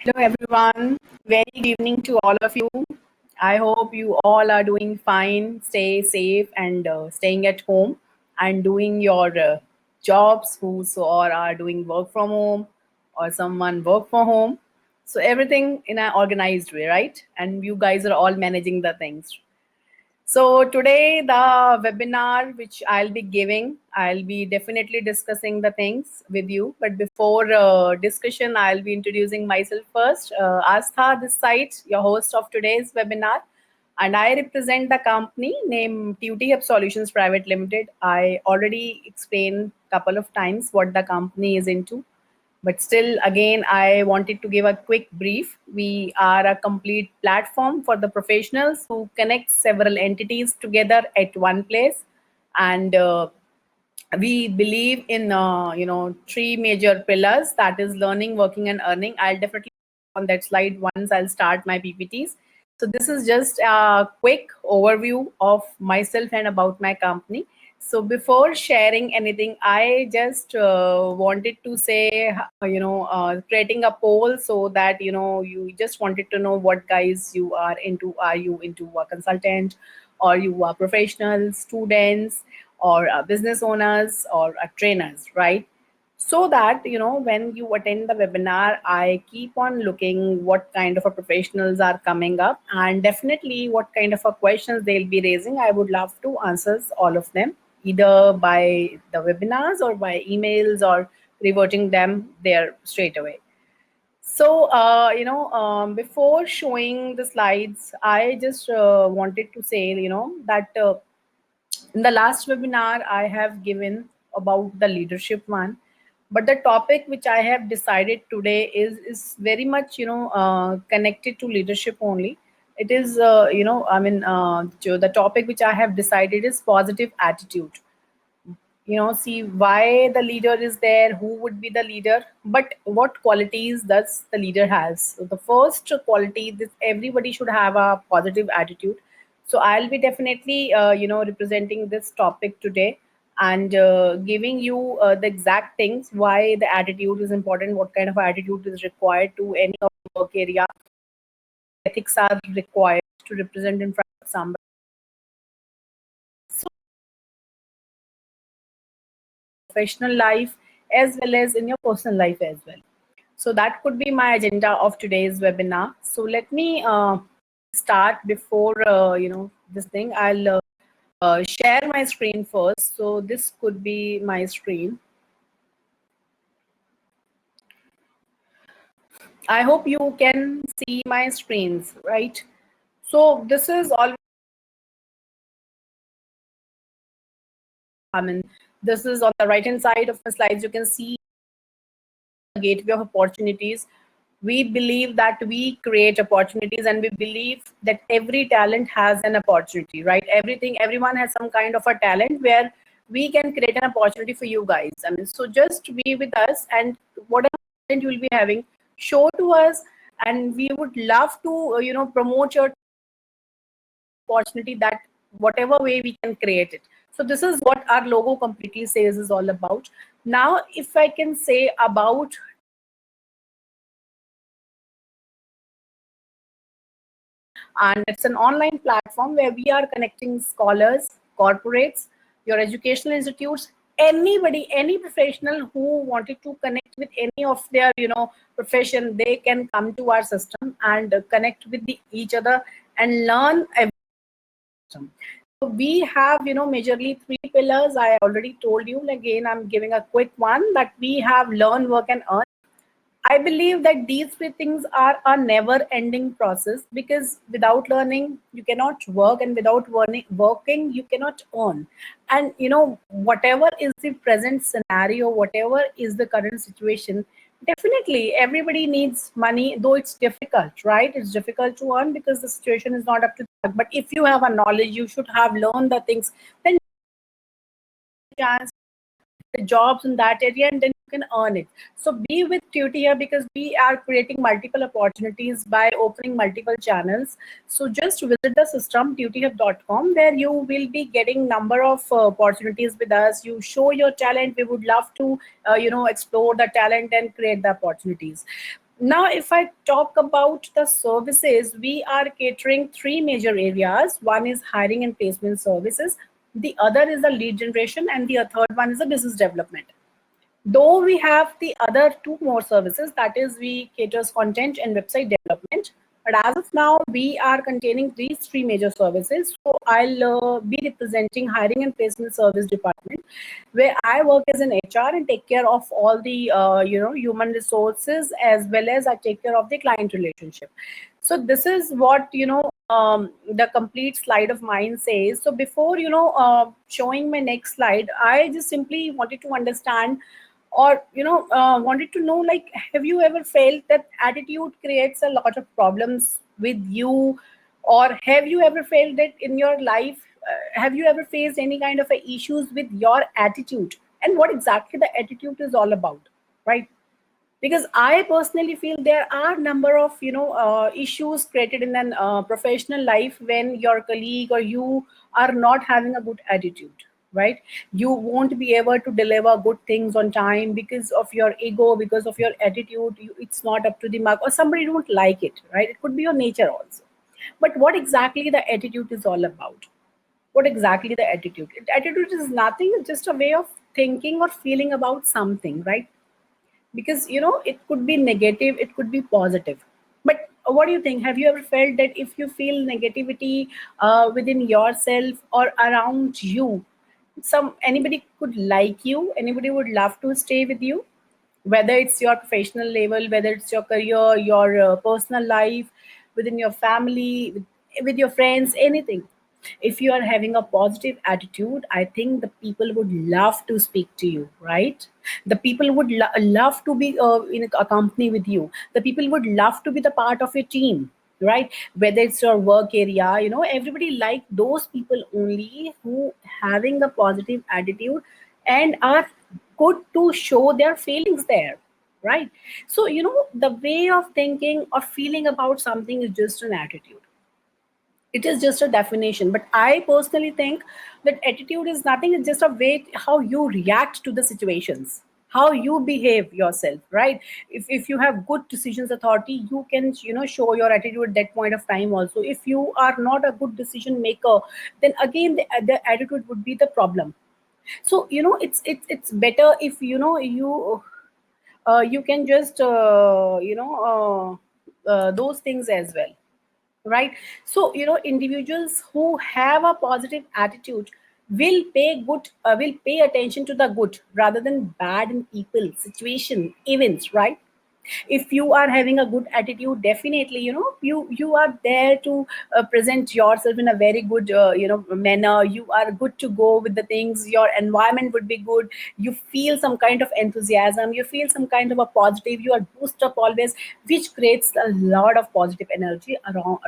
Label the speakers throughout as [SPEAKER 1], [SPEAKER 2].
[SPEAKER 1] Hello, everyone. Very good evening to all of you. I hope you all are doing fine, stay safe, and staying at home and doing your jobs. Who so or are doing work from home, or someone work from home. So everything in an organized way, right? And you guys are all managing the things. So today the webinar which I'll be giving, I'll be definitely discussing the things with you. But before discussion, I'll be introducing myself first. Astha this side, your host of today's webinar. And I represent the company named Tuty Hub Solutions Private Limited. I already explained a couple of times what the company is into. But still, again, I wanted to give a quick brief. We are a complete platform for the professionals who connect several entities together at one place. And we believe in, three major pillars, that is learning, working, and earning. I'll definitely on that slide once I'll start my PPTs. So this is just a quick overview of myself and about my company. So before sharing anything, I just wanted to say, creating a poll so that, you just wanted to know what guys you are into. Are you into a consultant, or you are professional, students, or business owners, or trainers, right? So that when you attend the webinar, I keep on looking what kind of a professionals are coming up, and definitely what kind of a questions they'll be raising. I would love to answer all of them, either by the webinars or by emails, or reverting them there straight away. So, before showing the slides, I just wanted to say, that in the last webinar, I have given about the leadership one, but the topic which I have decided today is very much connected to leadership only. It is the topic which I have decided is positive attitude. See why the leader is there, who would be the leader, but what qualities does the leader has. So the first quality, this everybody should have a positive attitude. So I'll be definitely representing this topic today, and giving you the exact things why the attitude is important, what kind of attitude is required to any of the work area, ethics are required to represent in front of somebody. So professional life as well as in your personal life as well. So that could be my agenda of today's webinar. So let me start. Before this thing, I'll share my screen first. So this could be my screen. I hope you can see my screens, right? So this is all. This is on the right hand side of the slides. You can see the gateway of opportunities. We believe that we create opportunities, and we believe that every talent has an opportunity, right? Everyone has some kind of a talent where we can create an opportunity for you guys. So just be with us, and whatever talent you will be having, show to us, and we would love to, promote your opportunity, that whatever way we can create it. So this is what our logo completely says is all about. Now, if I can say about, and it's an online platform where we are connecting scholars, corporates, your educational institutes, anybody, any professional who wanted to connect with any of their profession, they can come to our system and connect with each other and learn. So we have majorly three pillars. I already told you. Again, I'm giving a quick one, that we have learn, work, and earn. I believe that these three things are a never ending process, because without learning, you cannot work, and without working, you cannot earn. And whatever is the present scenario, whatever is the current situation, definitely everybody needs money, though it's difficult, right? It's difficult to earn because the situation is not up to that. But if you have a knowledge, you should have learned the things, then chance the jobs in that area, and then you can earn it. So be with Tuty here, because we are creating multiple opportunities by opening multiple channels. So just visit the system tutyhub.com, where you will be getting number of opportunities with us. You show your talent. We would love to explore the talent and create the opportunities. Now, if I talk about the services, we are catering three major areas. One is hiring and placement services, the other is the lead generation, and the third one is the business development. Though we have the other two more services, that is we caters content and website development. But as of now, we are containing these three major services. So I'll be representing hiring and placement service department, where I work as an HR and take care of all the human resources, as well as I take care of the client relationship. So this is what the complete slide of mine says. So before showing my next slide, I just simply wanted to understand, or wanted to know, like, have you ever felt that attitude creates a lot of problems with you, or have you ever felt that in your life, have you ever faced any kind of issues with your attitude, and what exactly the attitude is all about, right? Because I personally feel there are number of issues created in an professional life when your colleague or you are not having a good attitude, right? You won't be able to deliver good things on time because of your ego, because of your attitude. It's not up to the mark, or somebody don't like it, right? It could be your nature also. But what exactly the attitude is all about? What exactly the attitude? Attitude is nothing, it's just a way of thinking or feeling about something, right? Because it could be negative, it could be positive. But what do you think? Have you ever felt that if you feel negativity within yourself or around you, some anybody could like you, anybody would love to stay with you, whether it's your professional level, whether it's your career, your personal life, within your family, with your friends, anything? If you are having a positive attitude, I think the people would love to speak to you, right? The people would love to be in a company with you. The people would love to be the part of your team, right? Whether it's your work area, everybody like those people only who having a positive attitude and are good to show their feelings there, right? So the way of thinking or feeling about something is just an attitude. It is just a definition, but I personally think that attitude is nothing, it's just a way how you react to the situations, how you behave yourself, right? If you have good decisions authority, you can show your attitude at that point of time also. If you are not a good decision maker, then again the attitude would be the problem. So it's better if you can just those things as well, right? So individuals who have a positive attitude will pay attention to the good rather than bad in people, situation, events, right? If you are having a good attitude, definitely you are there to present yourself in a very good manner. You are good to go with the things, your environment would be good. You feel some kind of enthusiasm, you feel some kind of a positive, you are boost up always, which creates a lot of positive energy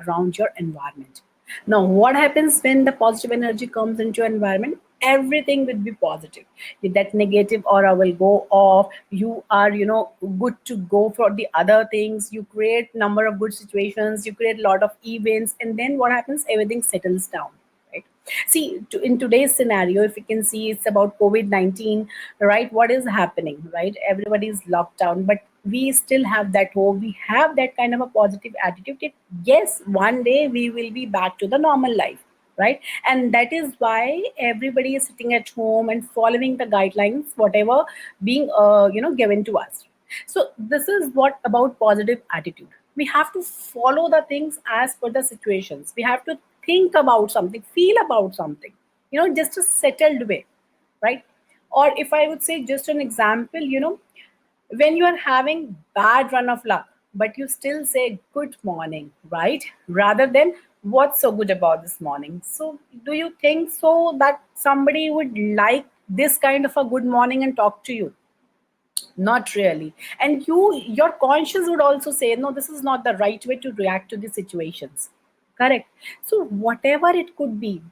[SPEAKER 1] around your environment. Now, what happens when the positive energy comes into your environment? Everything will be positive. That negative aura will go off. You are, good to go for the other things. You create number of good situations. You create a lot of events, and then what happens? Everything settles down, right? See, in today's scenario, if you can see, it's about COVID-19, right? What is happening, right? Everybody is locked down, but we still have that hope. We have that kind of a positive attitude that yes, one day we will be back to the normal life, right? And that is why everybody is sitting at home and following the guidelines, whatever being given to us. So this is what about positive attitude. We have to follow the things as per the situations. We have to think about something, feel about something, just a settled way, right? Or if I would say just an example, when you are having bad run of luck, but you still say good morning, right? Rather than what's so good about this morning. So do you think so that somebody would like this kind of a good morning and talk to you? Not really. And your conscience would also say, no, this is not the right way to react to the situations. Correct. So whatever it could be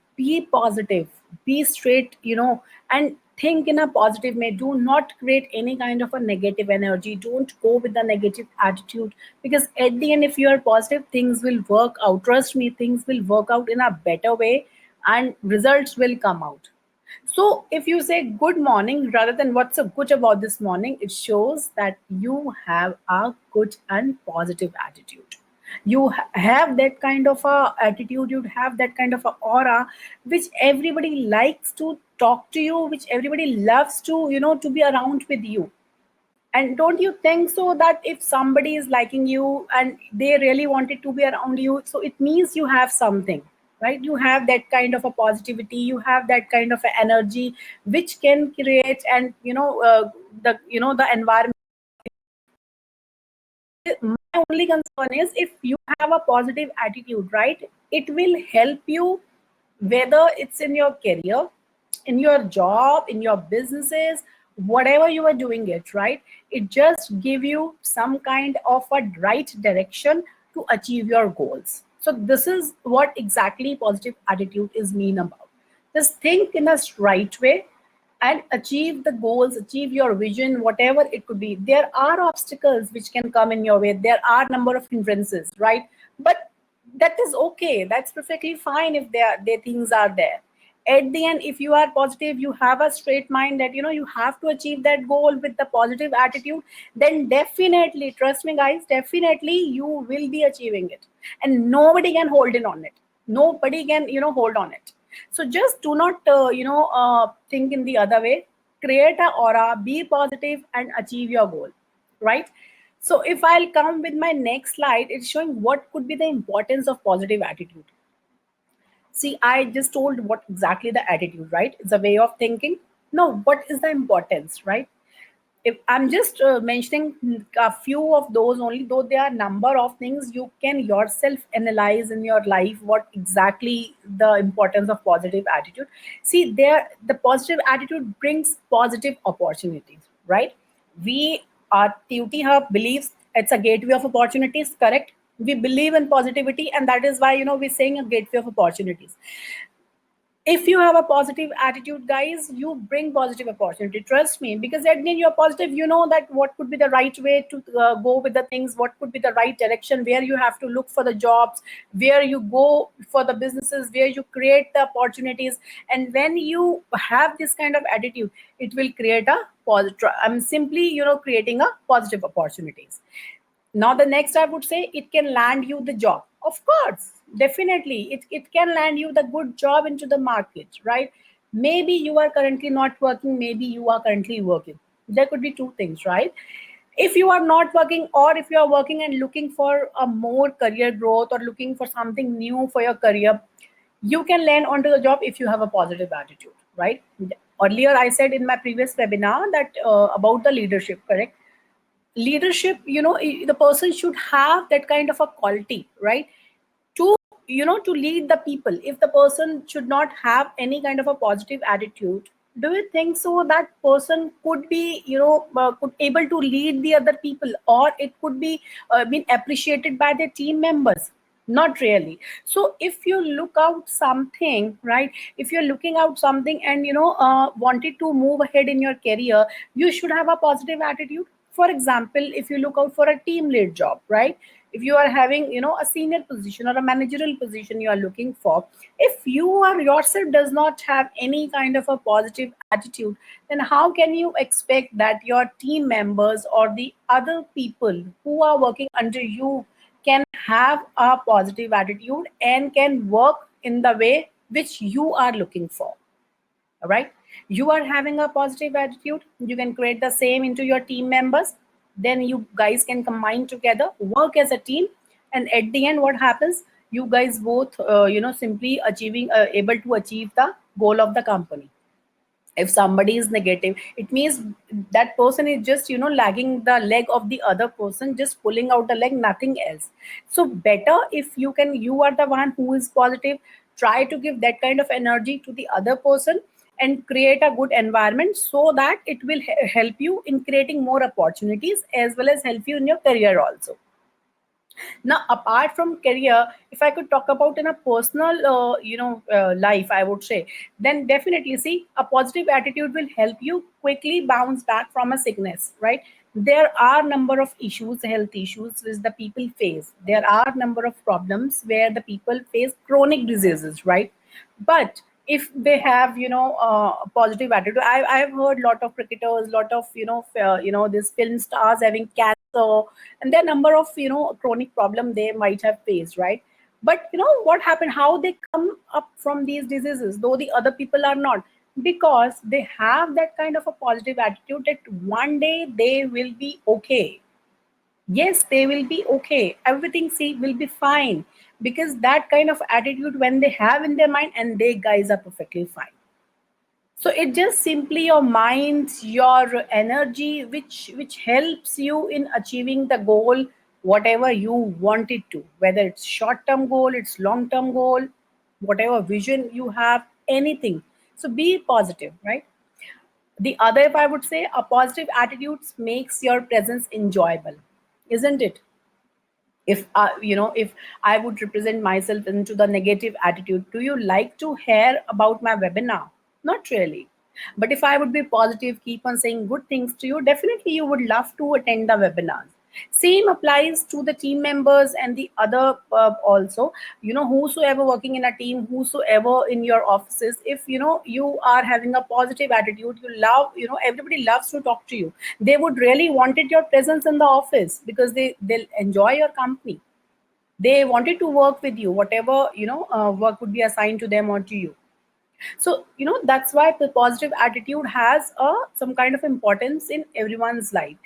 [SPEAKER 1] positive, be straight, and think in a positive way. Do not create any kind of a negative energy. Don't go with the negative attitude, because at the end, if you are positive, things will work out. Trust me, things will work out in a better way and results will come out. So if you say good morning rather than what's so good about this morning, it shows that you have a good and positive attitude. You have that kind of a attitude, you have that kind of a aura which everybody likes to talk to you, which everybody loves to, to be around with you. And don't you think so that if somebody is liking you and they really wanted to be around you, so it means you have something, right? You have that kind of a positivity, you have that kind of a energy which can create, and the environment. My only concern is if you have a positive attitude, right? It will help you, whether it's in your career, in your job, in your businesses, whatever you are doing it, right? It just give you some kind of a right direction to achieve your goals. So this is what exactly positive attitude is mean about. Just think in a right way and achieve the goals, achieve your vision, whatever it could be. There are obstacles which can come in your way, there are number of hindrances, right? But that is okay, that's perfectly fine if there things are there. At the end, if you are positive, you have a straight mind that you have to achieve that goal with the positive attitude, then definitely, trust me guys, definitely you will be achieving it, and nobody can hold in on it. Nobody can hold on it. So just do not think in the other way. Create a aura, be positive, and achieve your goal, right? So if I'll come with my next slide, it's showing what could be the importance of positive attitude. See, I just told what exactly the attitude, right? It's a way of thinking. No, what is the importance, right? If I'm just mentioning a few of those only, though there are number of things you can yourself analyze in your life, what exactly the importance of positive attitude. See, there the positive attitude brings positive opportunities, right? We, our TUT Hub believes it's a gateway of opportunities, correct? We believe in positivity, and that is why we're saying a gateway of opportunities. If you have a positive attitude, guys, you bring positive opportunity, trust me, because that means you're positive, you know that what could be the right way to go with the things, what could be the right direction, where you have to look for the jobs, where you go for the businesses, where you create the opportunities. And when you have this kind of attitude, it will create a positive, I'm simply creating a positive opportunities. Now the next I would say, it can land you the job, of course, definitely it can land you the good job into the market, right? Maybe you are currently not working, maybe you are currently working. There could be two things, right? If you are not working, or if you are working and looking for a more career growth, or looking for something new for your career, you can land onto the job if you have a positive attitude, right? Earlier I said in my previous webinar that about the leadership, correct? Leadership, the person should have that kind of a quality, right? To to lead the people. If the person should not have any kind of a positive attitude, do you think so that person could be could able to lead the other people, or it could be been appreciated by their team members? Not really. So if you look out something, right, if you're looking out something and wanted to move ahead in your career, you should have a positive attitude. For example, if you look out for a team lead job, right, if you are having a senior position or a managerial position you are looking for, if you are yourself does not have any kind of a positive attitude, then how can you expect that your team members or the other people who are working under you can have a positive attitude and can work in the way which you are looking for? All right, you are having a positive attitude, you can create the same into your team members, then you guys can combine together, work as a team, and at the end what happens, you guys both simply achieving able to achieve the goal of the company. If somebody is negative, it means that person is just lagging the leg of the other person, just pulling out the leg, nothing else. So better if you are the one who is positive, try to give that kind of energy to the other person and create a good environment, so that it will help you in creating more opportunities, as well as help you in your career also. Now, apart from career, if I could talk about in a personal, life, I would say, then definitely see a positive attitude will help you quickly bounce back from a sickness, right? There are number of issues, health issues, which the people face. There are number of problems where the people face chronic diseases, right? But if they have, a positive attitude. I've heard lot of cricketers, lot of, this film stars having cancer, and there are number of, chronic problem they might have faced, right? But what happened, how they come up from these diseases, though the other people are not, because they have that kind of a positive attitude that one day they will be okay. Yes, they will be okay, everything see will be fine, because that kind of attitude when they have in their mind, and they guys are perfectly fine. So it just simply your mind, your energy, which helps you in achieving the goal, whatever you want it to, whether it's short term goal, it's long term goal, whatever vision you have, anything. So be positive, right? The other, if I would say, a positive attitude makes your presence enjoyable, isn't it? If if I would represent myself into the negative attitude, do you like to hear about my webinar? Not really. But if I would be positive, keep on saying good things to you, definitely you would love to attend the webinars. Same applies to the team members and the other also, whosoever working in a team, whosoever in your offices, if you are having a positive attitude, you love, everybody loves to talk to you. They would really wanted your presence in the office, because they'll enjoy your company. They wanted to work with you, whatever work would be assigned to them or to you. So that's why the positive attitude has some kind of importance in everyone's life.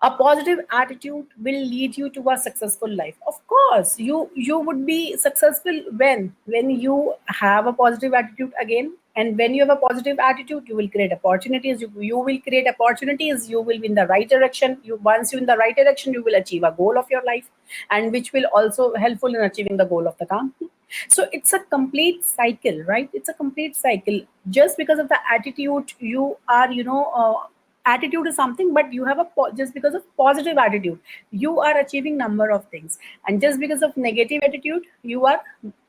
[SPEAKER 1] A positive attitude will lead you to a successful life. Of course, you would be successful when you have a positive attitude again. And when you have a positive attitude, you will create opportunities. You will create opportunities, you will be in the right direction. Once you're in the right direction, you will achieve a goal of your life, and which will also helpful in achieving the goal of the company. So it's a complete cycle, right? It's a complete cycle. Just because of the attitude, you are, attitude is something, but you have just because of positive attitude, you are achieving number of things. And just because of negative attitude, you are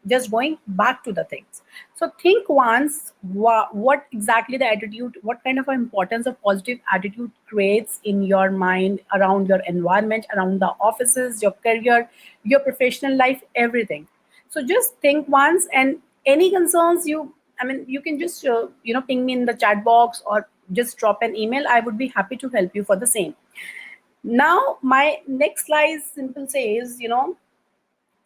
[SPEAKER 1] just going back to the things. So think once, what exactly the attitude, what kind of importance of positive attitude creates in your mind, around your environment, around the offices, your career, your professional life, everything. So just think once, and any concerns, you can just ping me in the chat box, or just drop an email. I would be happy to help you for the same. Now my next slide simple says,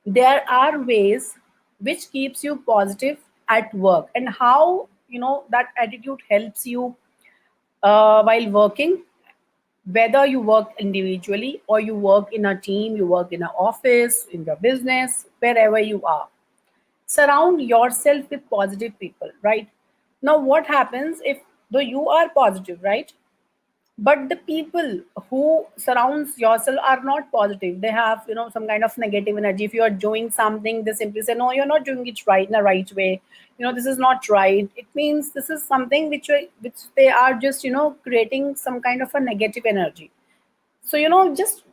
[SPEAKER 1] there are ways which keeps you positive at work, and how that attitude helps you while working, whether you work individually or you work in a team, you work in an office, in your business, wherever you are. Surround yourself with positive people, right? Now what happens if, though you are positive, right, but the people who surrounds yourself are not positive, they have some kind of negative energy. If you are doing something, they simply say, no, you're not doing it right, in the right way, this is not right. It means this is something which they are just creating some kind of a negative energy. So just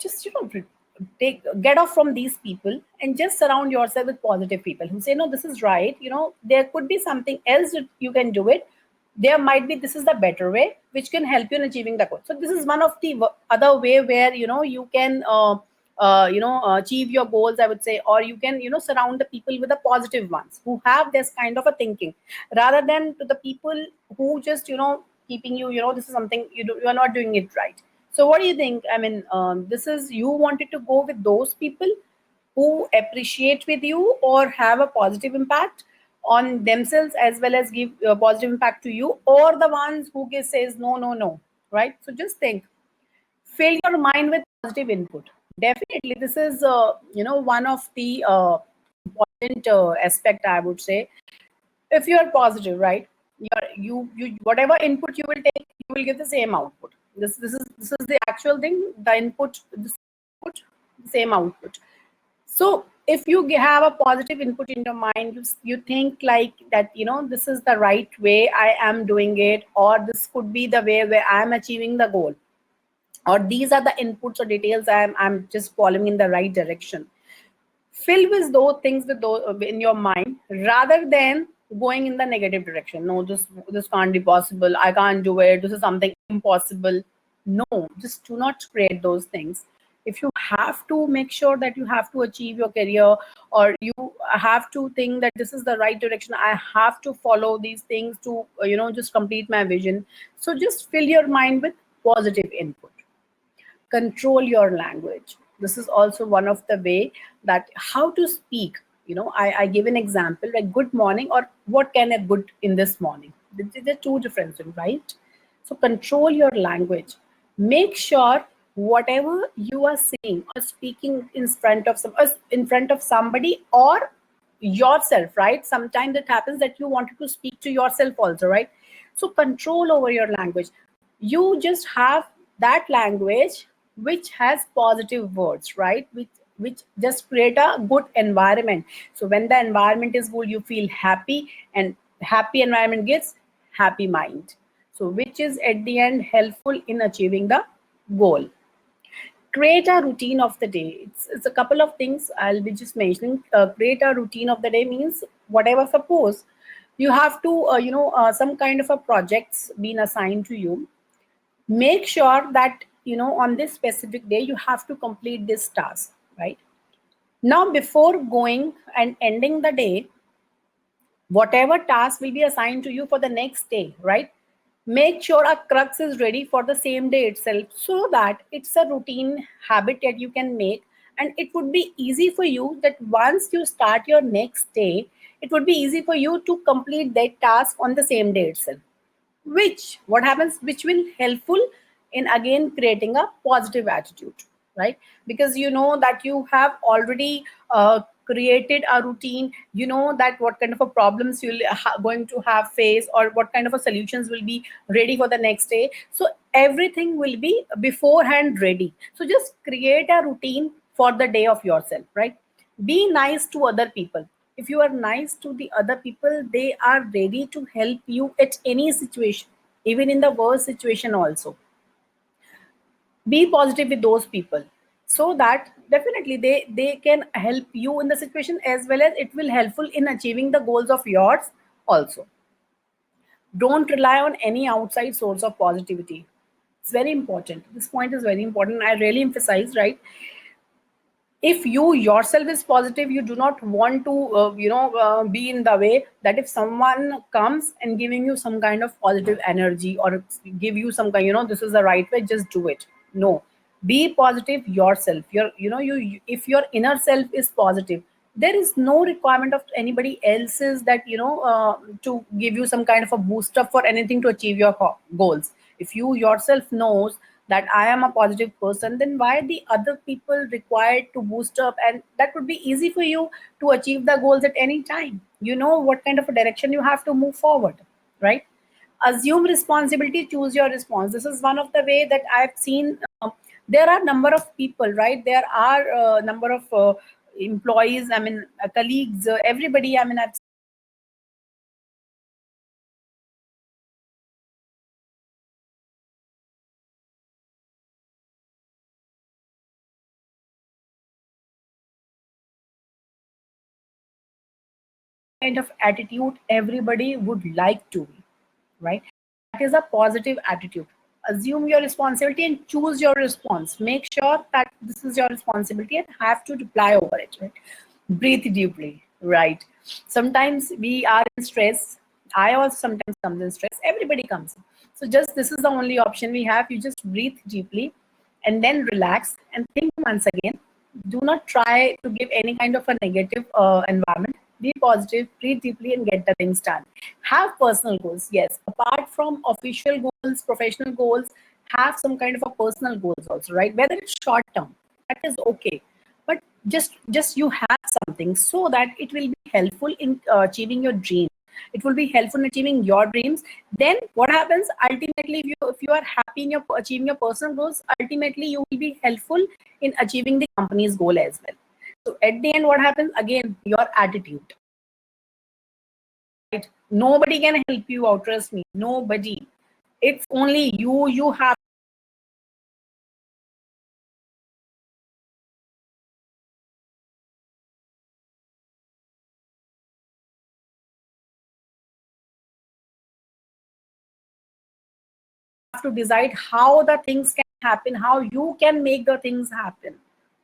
[SPEAKER 1] get off from these people, and just surround yourself with positive people who say, no, this is right, there could be something else that you can do it. There might be, this is the better way, which can help you in achieving the goal. So this is one of the other way where you can achieve your goals, I would say. Or you can surround the people with the positive ones who have this kind of a thinking, rather than to the people who just keeping you, this is something you are not doing it right. So what do you think? I mean, this is, you wanted to go with those people who appreciate with you or have a positive impact on themselves, as well as give a positive impact to you, or the ones who says no, no, no, right? So just think, fill your mind with positive input. Definitely, this is one of the important aspect, I would say. If you are positive, right, you whatever input you will take, you will get the same output. This is the actual thing, the input, the same output. So if you have a positive input in your mind, you think like that, this is the right way I am doing it, or this could be the way where I am achieving the goal, or these are the inputs or details, I'm just following in the right direction. Fill with those things with those in your mind, rather than going in the negative direction. No, this can't be possible, I can't do it, this is something impossible. No, just do not create those things. If you have to make sure that you have to achieve your career, or you have to think that this is the right direction, I have to follow these things to just complete my vision. So just fill your mind with positive input. Control your language. This is also one of the way that how to speak. I give an example like good morning or what can a good in this morning. They're two different things, right? So control your language. Make sure whatever you are saying or speaking in front of somebody or yourself, right? Sometimes it happens that you wanted to speak to yourself also, right? So control over your language. You just have that language which has positive words, right? Which just create a good environment. So when the environment is good, you feel happy, and happy environment gives happy mind. So which is at the end helpful in achieving the goal. Create a routine of the day. It's a couple of things I'll be just mentioning. Create a routine of the day means whatever, suppose you have to some kind of a projects being assigned to you. Make sure that on this specific day you have to complete this task, right? Now before going and ending the day, whatever task will be assigned to you for the next day, right? Make sure a crux is ready for the same day itself, so that it's a routine habit that you can make, and it would be easy for you that once you start your next day, it would be easy for you to complete that task on the same day itself. Which will helpful in again creating a positive attitude, right? Because you know that you have already created a routine. You know that what kind of a problems you'll going to have face, or what kind of a solutions will be ready for the next day. So everything will be beforehand ready. So just create a routine for the day of yourself, right? Be nice to other people. If you are nice to the other people, they are ready to help you at any situation, even in the worst situation also. Be positive with those people, so that definitely they can help you in the situation, as well as it will helpful in achieving the goals of yours also. Don't rely on any outside source of positivity. It's very important. This point is very important. I really emphasize, right? If you yourself is positive, you do not want to be in the way that if someone comes and giving you some kind of positive energy, or give you some kind, this is the right way, just do it. No, be positive yourself. If your inner self is positive, there is no requirement of anybody else's that to give you some kind of a boost up for anything to achieve your goals. If you yourself knows that I am a positive person, then why the other people required to boost up? And that would be easy for you to achieve the goals at any time. You know what kind of a direction you have to move forward, right? Assume responsibility, choose your response. This is one of the way that I've seen. There are number of people, right? There are number of employees, I mean colleagues, everybody, I mean I've kind of attitude everybody would like to be, right? That is a positive attitude. Assume your responsibility and choose your response. Make sure that this is your responsibility and have to reply over it, right? Breathe deeply, right? Sometimes we are in stress. I also sometimes comes in stress. Everybody comes. So just this is the only option we have. You just breathe deeply and then relax and think once again. Do not try to give any kind of a negative environment. Be positive, breathe deeply, and get the things done. Have personal goals. Yes, apart from official goals, professional goals, have some kind of a personal goals also, right? Whether it's short term, that is okay, but just you have something, so that it will be helpful in achieving your dream. It will be helpful in achieving your dreams. Then what happens ultimately, if you are happy in your achieving your personal goals, ultimately you will be helpful in achieving the company's goal as well. So at the end, what happens again? Your attitude, right? Nobody can help you out, trust me, nobody. It's only you have to decide how the things can happen, how you can make the things happen,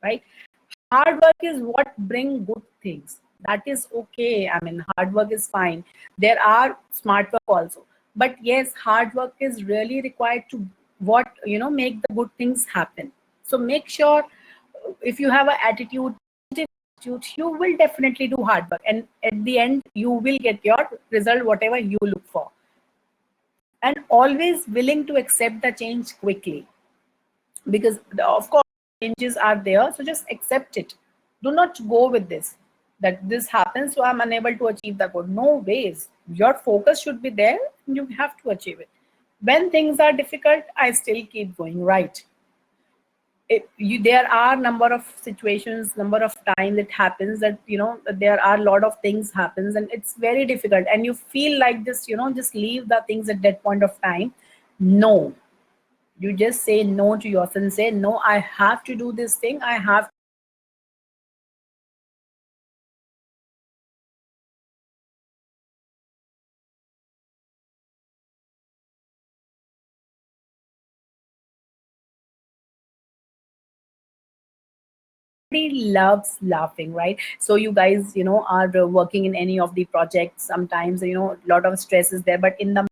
[SPEAKER 1] right? Hard work is what bring good things. That is okay. I mean, hard work is fine. There are smart work also, but yes, hard work is really required to what make the good things happen. So make sure, if you have an attitude, you will definitely do hard work, and at the end you will get your result, whatever you look for. And always willing to accept the change quickly, because of course changes are there, so just accept it. Do not go with this, that this happens so I'm unable to achieve the goal. No ways. Your focus should be there, you have to achieve it. When things are difficult, I still keep going, right? There are number of situations, number of time that happens, that there are a lot of things happens and it's very difficult, and you feel like just just leave the things at that point of time. No, you just say no to yourself and say, no, I have to do this thing. I have loves laughing, right? So you guys are working in any of the projects, sometimes a lot of stress is there, but in the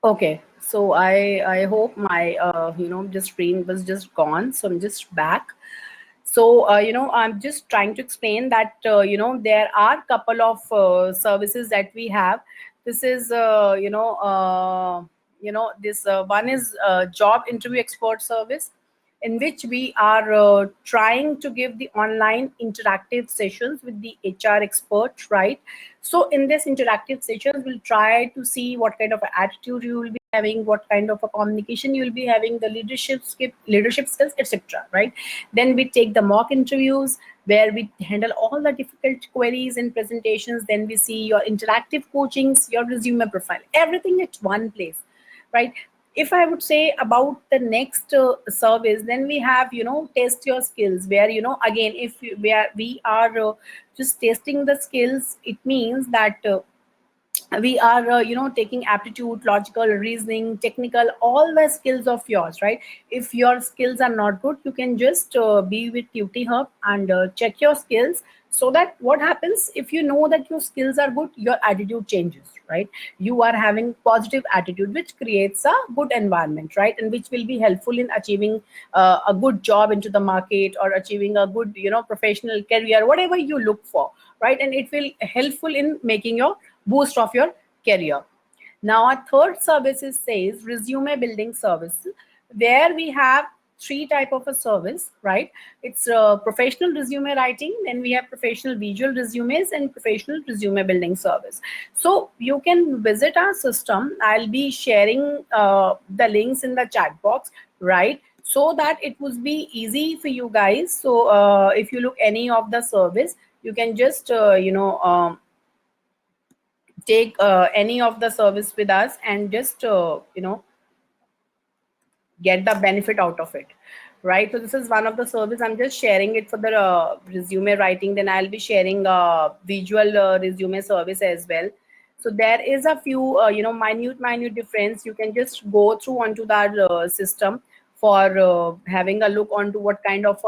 [SPEAKER 1] okay, so I hope my just screen was just gone, so I'm just back. So I'm just trying to explain that there are couple of services that we have. This is this one is job interview expert service, in which we are trying to give the online interactive sessions with the HR expert, right? So in this interactive sessions, we'll try to see what kind of attitude you will be having, what kind of a communication you will be having, the leadership skills, etc. Right? Then we take the mock interviews where we handle all the difficult queries and presentations. Then we see your interactive coachings, your resume profile, everything at one place, right? If I would say about the next service, then we have test your skills, where again, if we are just testing the skills, it means that we are taking aptitude, logical reasoning, technical, all the skills of yours, right? If your skills are not good, you can just be with QT Hub and check your skills, so that what happens, if you know that your skills are good, your attitude changes, right? You are having positive attitude, which creates a good environment, right? And which will be helpful in achieving a good job into the market, or achieving a good professional career, whatever you look for, right? And it will helpful in making your boost of your career. Now, our third services says resume building service, where we have three type of a service, right? It's professional resume writing, then we have professional visual resumes, and professional resume building service. So you can visit our system. I'll be sharing the links in the chat box, right? So that it would be easy for you guys. So if you look any of the service, you can just take any of the service with us and just get the benefit out of it, right? So this is one of the service. I'm just sharing it for the resume writing. Then I'll be sharing visual resume service as well. So there is a few minute difference. You can just go through onto that system for having a look onto what kind of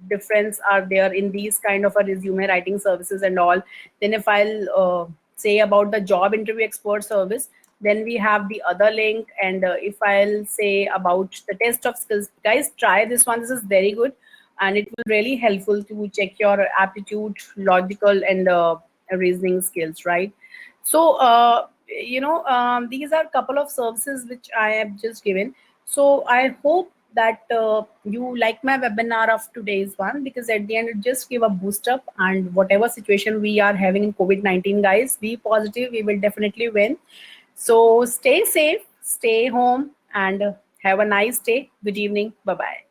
[SPEAKER 1] difference are there in these kind of a resume writing services and all. Then if I'll say about the job interview expert service, then we have the other link. And if I'll say about the test of skills, guys, try this one. This is very good, and it will really helpful to check your aptitude, logical, and reasoning skills, right? So these are a couple of services which I have just given. So I hope that you like my webinar of today's one, because at the end it just give a boost up. And whatever situation we are having in COVID-19, guys, be positive. We will definitely win. So stay safe, stay home, and have a nice day. Good evening. Bye-bye.